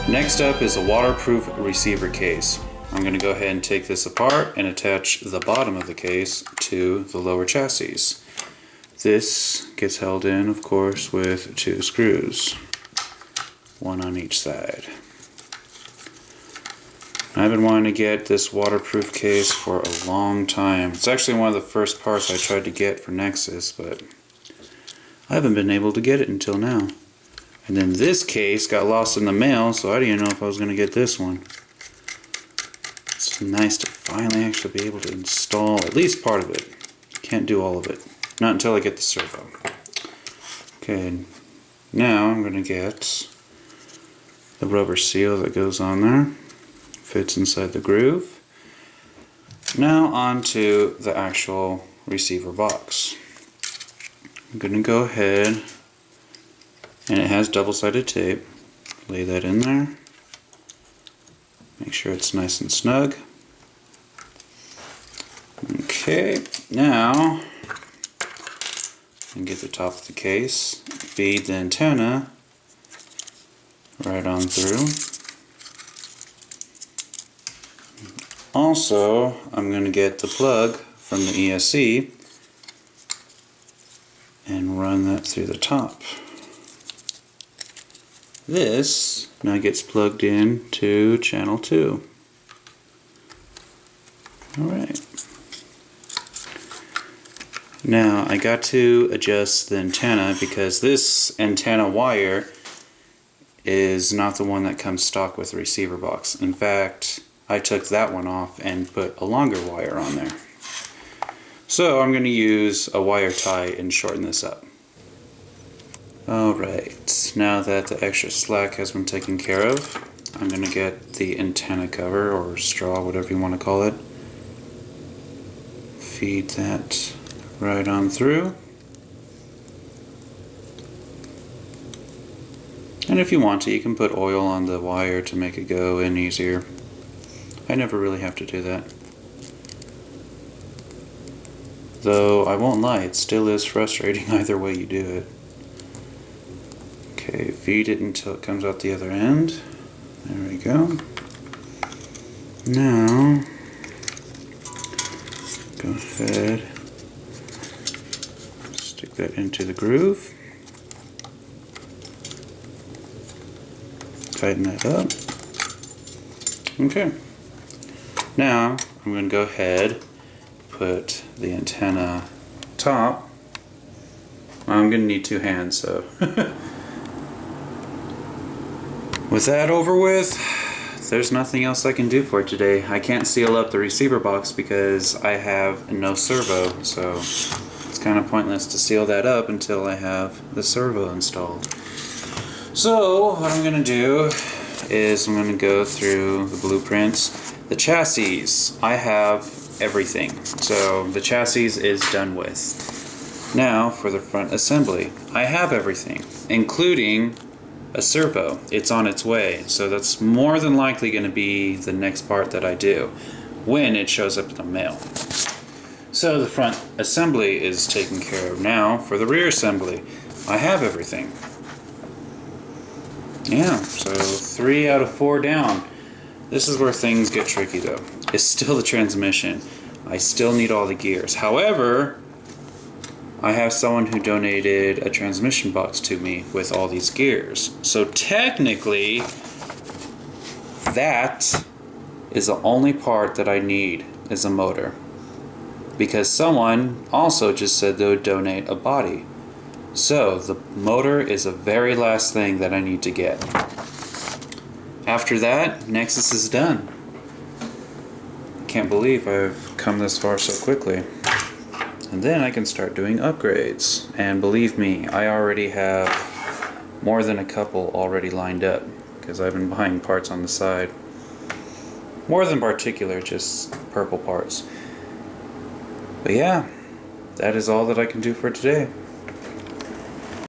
Next up is a waterproof receiver case. I'm going to go ahead and take this apart and attach the bottom of the case to the lower chassis. This gets held in, of course, with 2 screws, one on each side. I've been wanting to get this waterproof case for a long time. It's actually one of the first parts I tried to get for Nhexus, but I haven't been able to get it until now. And then this case got lost in the mail, so I didn't know if I was going to get this one. It's nice to finally actually be able to install at least part of it. Can't do all of it. Not until I get the servo. Okay, now I'm going to get the rubber seal that goes on there. Fits inside the groove. Now onto the actual receiver box. I'm going to go ahead, and it has double-sided tape. Lay that in there. Make sure it's nice and snug. Okay, now and get the top of the case, feed the antenna right on through. Also, I'm going to get the plug from the ESC and run that through the top. This now gets plugged in to channel 2. Alright. Now I got to adjust the antenna because this antenna wire is not the one that comes stock with the receiver box. In fact, I took that one off and put a longer wire on there. So I'm going to use a wire tie and shorten this up. Alright, now that the extra slack has been taken care of, I'm going to get the antenna cover, or straw, whatever you want to call it. Feed that right on through. And if you want to, you can put oil on the wire to make it go in easier. I never really have to do that. Though, I won't lie, it still is frustrating either way you do it. Okay, feed it until it comes out the other end. There we go. Now, go ahead, stick that into the groove. Tighten that up. Okay. Now, I'm going to go ahead, put the antenna top. I'm going to need 2 hands, so. With that over with, there's nothing else I can do for today. I can't seal up the receiver box because I have no servo, so it's kind of pointless to seal that up until I have the servo installed. So what I'm going to do is I'm going to go through the blueprints. The chassis, I have everything. So the chassis is done with. Now for the front assembly, I have everything, including a servo. It's on its way, so that's more than likely going to be the next part that I do when it shows up in the mail. So the front assembly is taken care of. Now for the rear assembly, I have everything. Yeah, so 3 out of 4 down. This is where things get tricky though. It's still the transmission. I still need all the gears. However, I have someone who donated a transmission box to me with all these gears. So technically, that is the only part that I need is a motor. Because someone also just said they would donate a body. So the motor is the very last thing that I need to get. After that, Nhexus is done. I can't believe I've come this far so quickly. And then I can start doing upgrades. And believe me, I already have more than a couple already lined up because I've been buying parts on the side. More than particular, just purple parts. But yeah, that is all that I can do for today.